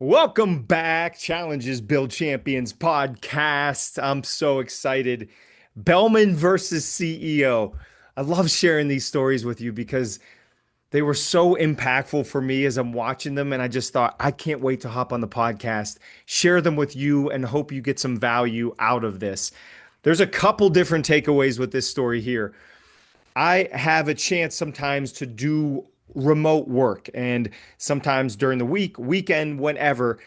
Welcome back, Challenges Build Champions podcast. I'm so excited. Bellman versus CEO. I love sharing these stories with you because they were so impactful for me as I'm watching them. And I just thought, I can't wait to hop on the podcast, share them with you, and hope you get some value out of this. There's a couple different takeaways with this story here. I have a chance sometimes to do remote work and sometimes during the week, weekend, whenever.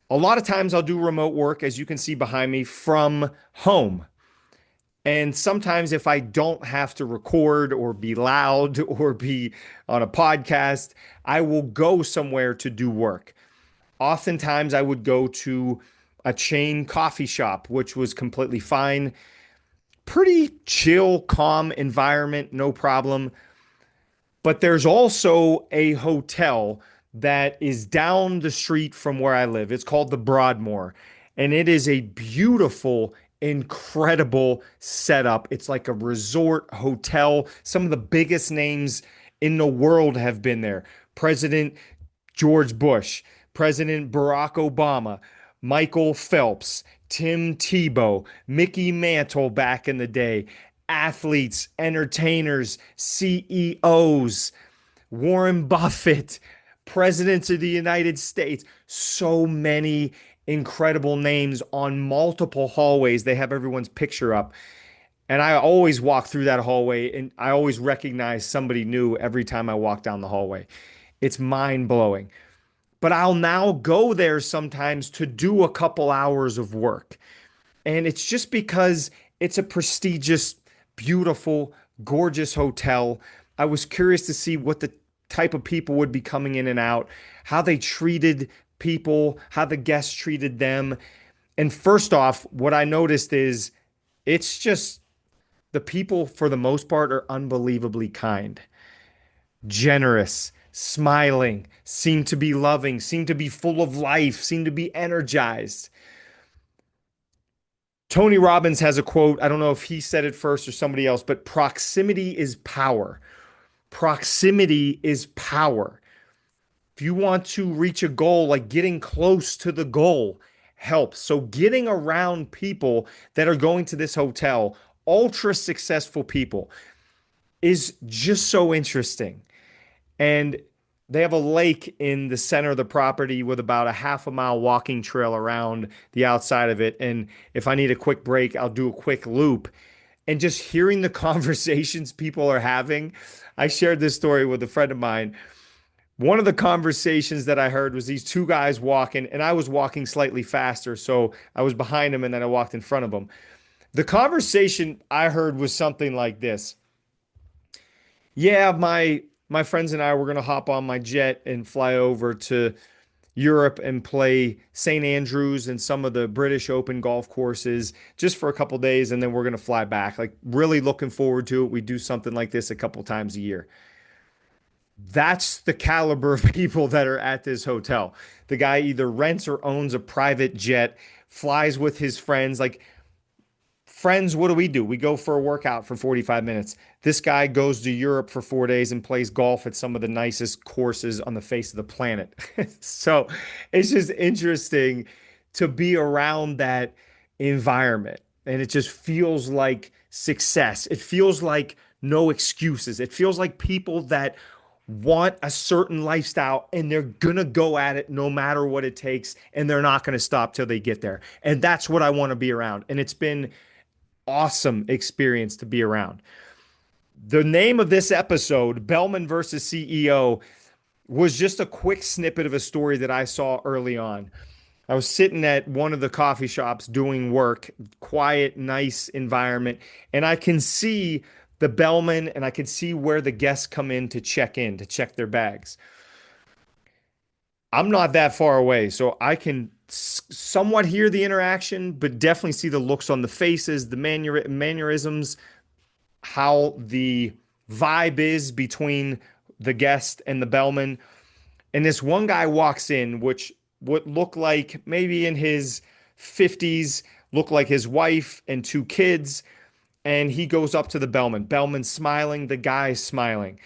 A lot of times I'll do remote work, as you can see behind me, from home. And sometimes if I don't have to record or be loud or be on a podcast, I will go somewhere to do work. Oftentimes I would go to a chain coffee shop, which was completely fine. Pretty chill, calm environment, no problem. But there's also a hotel that is down the street from where I live. It's called the Broadmoor, and it is a beautiful, incredible setup. It's like a resort hotel. Some of the biggest names in the world have been there. President George Bush, President Barack Obama, Michael Phelps, Tim Tebow, Mickey Mantle back in the day, athletes, entertainers, CEOs, Warren Buffett, presidents of the United States. So many incredible names on multiple hallways. They have everyone's picture up. And I always walk through that hallway and I always recognize somebody new every time I walk down the hallway. It's mind blowing. But I'll now go there sometimes to do a couple hours of work. And it's just because it's a prestigious, beautiful, gorgeous hotel. I was curious to see what the type of people would be coming in and out, how they treated people, how the guests treated them. And first off, what I noticed is it's just the people, for the most part, are unbelievably kind, generous, smiling, seem to be loving, seem to be full of life, seem to be energized. Tony Robbins has a quote. I don't know if he said it first or somebody else, but proximity is power. Proximity is power. If you want to reach a goal, like getting close to the goal helps. So, getting around people that are going to this hotel, ultra successful people, is just so interesting. And they have a lake in the center of the property with about a half a mile walking trail around the outside of it. And if I need a quick break, I'll do a quick loop. And just hearing the conversations people are having. I shared this story with a friend of mine. One of the conversations that I heard was these two guys walking, and I was walking slightly faster. So I was behind them and then I walked in front of them. The conversation I heard was something like this. Yeah, my friends and I were going to hop on my jet and fly over to Europe and play St. Andrews and some of the British Open golf courses just for a couple days, and then we're going to fly back. Like, really looking forward to it. We do something like this a couple times a year. That's the caliber of people that are at this hotel. The guy either rents or owns a private jet, flies with his friends. Like, friends, what do? We go for a workout for 45 minutes. This guy goes to Europe for 4 days and plays golf at some of the nicest courses on the face of the planet. So it's just interesting to be around that environment. And it just feels like success. It feels like no excuses. It feels like people that want a certain lifestyle and they're going to go at it no matter what it takes. And they're not going to stop till they get there. And that's what I want to be around. And it's been awesome experience to be around. The name of this episode, Bellman versus CEO, was just a quick snippet of a story that I saw early on. I was sitting at one of the coffee shops doing work, quiet, nice environment, and I can see the bellman and I can see where the guests come in, to check their bags. I'm not that far away, so I can somewhat hear the interaction, but definitely see the looks on the faces, the mannerisms, how the vibe is between the guest and the bellman. And this one guy walks in, which would look like maybe in his 50s, look like his wife and two kids. And he goes up to the bellman. Bellman's smiling, the guy's smiling.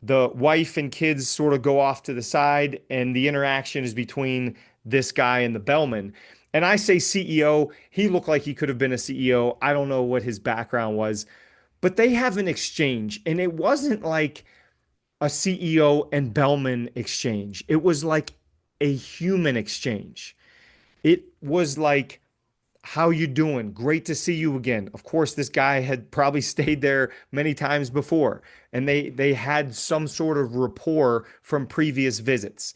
The wife and kids sort of go off to the side, and the interaction is between this guy and the Bellman. And I say CEO, he looked like he could have been a CEO. I don't know what his background was, but they have an exchange, and it wasn't like a CEO and Bellman exchange. It was like a human exchange. It was like, how you doing? Great to see you again. Of course, this guy had probably stayed there many times before, and they had some sort of rapport from previous visits.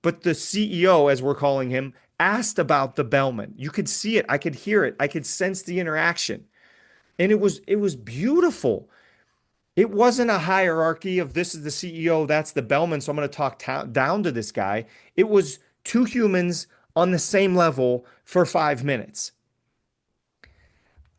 But the CEO, as we're calling him, asked about the Bellman. You could see it, I could hear it, I could sense the interaction. And it was beautiful. It wasn't a hierarchy of this is the CEO, that's the Bellman, so I'm going to talk down to this guy. It was two humans on the same level for 5 minutes.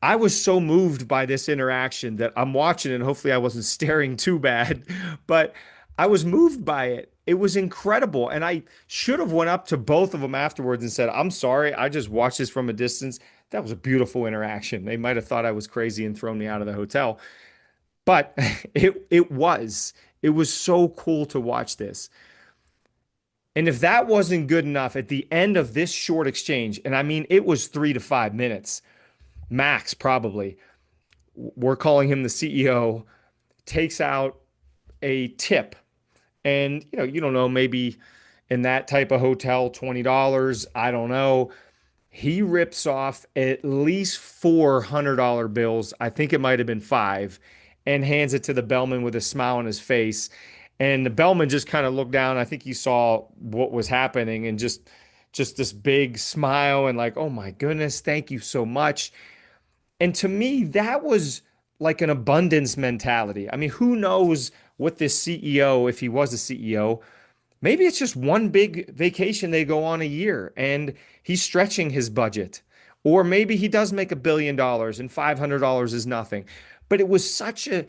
I was so moved by this interaction that I'm watching it, and hopefully I wasn't staring too bad, but I was moved by it. It was incredible. And I should have went up to both of them afterwards and said, "I'm sorry, I just watched this from a distance. That was a beautiful interaction." They might have thought I was crazy and thrown me out of the hotel, but it was so cool to watch this. And if that wasn't good enough at the end of this short exchange, and I mean it was 3 to 5 minutes max probably, we're calling him the CEO, takes out a tip. And you don't know, maybe in that type of hotel, $20, I don't know. He rips off at least $400 bills. I think it might have been five, and hands it to the Bellman with a smile on his face. And the Bellman just kind of looked down. I think he saw what was happening and just this big smile and like, "Oh my goodness, thank you so much." And to me, that was like an abundance mentality. I mean, who knows what this CEO, if he was a CEO, maybe it's just one big vacation they go on a year and he's stretching his budget. Or maybe he does make $1 billion and $500 is nothing. But it was such a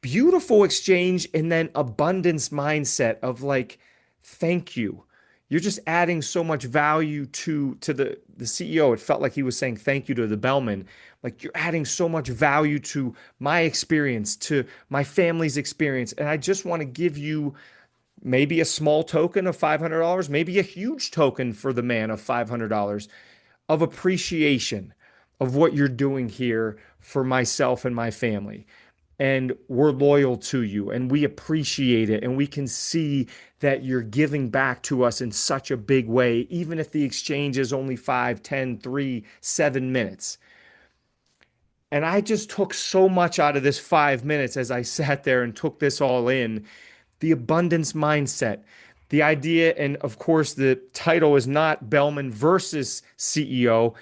beautiful exchange, and then abundance mindset of like, thank you. You're just adding so much value to the CEO. It felt like he was saying thank you to the Bellman. Like, you're adding so much value to my experience, to my family's experience. And I just want to give you maybe a small token of $500, maybe a huge token for the man of $500 of appreciation of what you're doing here for myself and my family. And we're loyal to you and we appreciate it. And we can see that you're giving back to us in such a big way, even if the exchange is only 5, 10, 3, 7 minutes. And I just took so much out of this 5 minutes as I sat there and took this all in. The abundance mindset, the idea, and of course, the title is not Bellman versus CEO.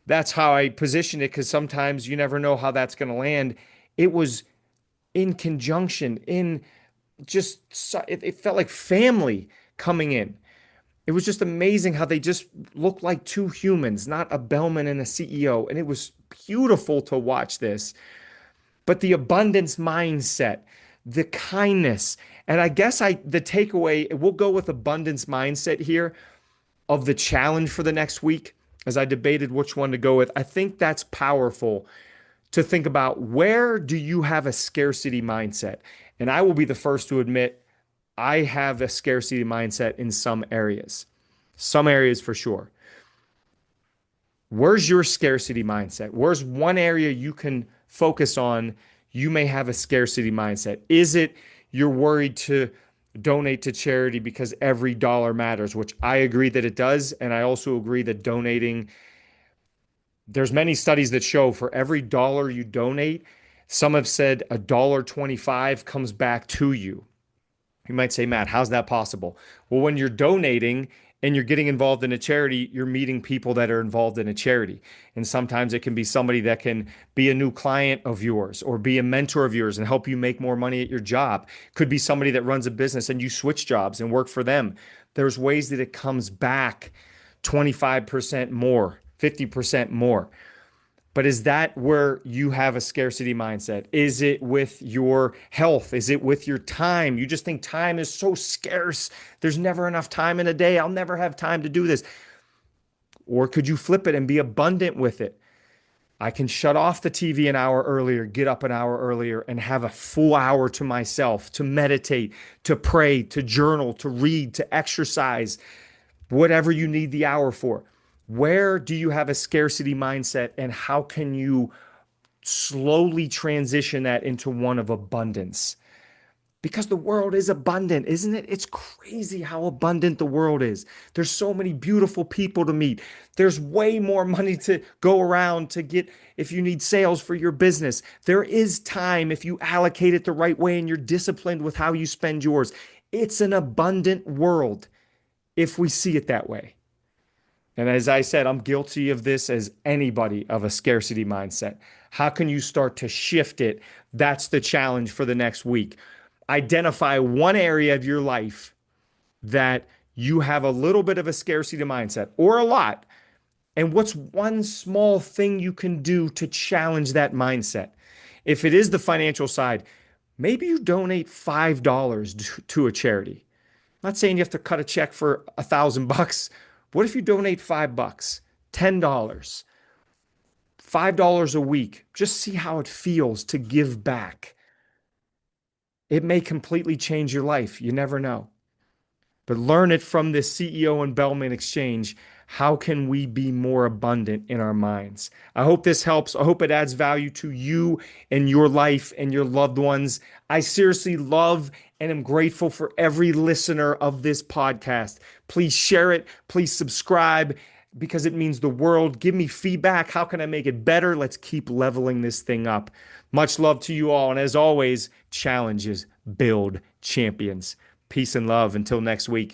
That's how I position it, because sometimes you never know how that's going to land. It was in conjunction, in just, it felt like family coming in. It was just amazing how they just looked like two humans, not a Bellman and a CEO. And it was beautiful to watch this. But the abundance mindset, the kindness, and I guess the takeaway, we'll go with abundance mindset here of the challenge for the next week as I debated which one to go with. I think that's powerful to think about, where do you have a scarcity mindset? And I will be the first to admit I have a scarcity mindset in some areas for sure. Where's your scarcity mindset? Where's one area you can focus on? You may have a scarcity mindset. Is it you're worried to donate to charity because every dollar matters, which I agree that it does. And I also agree that donating, there's many studies that show for every dollar you donate, some have said $1.25 comes back to you. You might say, "Matt, how's that possible?" Well, when you're donating and you're getting involved in a charity, you're meeting people that are involved in a charity. And sometimes it can be somebody that can be a new client of yours or be a mentor of yours and help you make more money at your job. Could be somebody that runs a business and you switch jobs and work for them. There's ways that it comes back 25% more, 50% more. But is that where you have a scarcity mindset? Is it with your health? Is it with your time? You just think time is so scarce. There's never enough time in a day. I'll never have time to do this. Or could you flip it and be abundant with it? I can shut off the TV an hour earlier, get up an hour earlier, and have a full hour to myself to meditate, to pray, to journal, to read, to exercise, whatever you need the hour for. Where do you have a scarcity mindset, and how can you slowly transition that into one of abundance? Because the world is abundant, isn't it? It's crazy how abundant the world is. There's so many beautiful people to meet. There's way more money to go around to get if you need sales for your business. There is time if you allocate it the right way and you're disciplined with how you spend yours. It's an abundant world if we see it that way. And as I said, I'm guilty of this as anybody of a scarcity mindset. How can you start to shift it? That's the challenge for the next week. Identify one area of your life that you have a little bit of a scarcity mindset or a lot. And what's one small thing you can do to challenge that mindset? If it is the financial side, maybe you donate $5 to a charity. I'm not saying you have to cut a check for $1,000. What if you donate $5, $10, $5 a week? Just see how it feels to give back. It may completely change your life. You never know. But learn it from this CEO and Bellman exchange. How can we be more abundant in our minds? I hope this helps. I hope it adds value to you and your life and your loved ones. I seriously love and am grateful for every listener of this podcast. Please share it. Please subscribe because it means the world. Give me feedback. How can I make it better? Let's keep leveling this thing up. Much love to you all. And as always, challenges build champions. Peace and love. Until next week.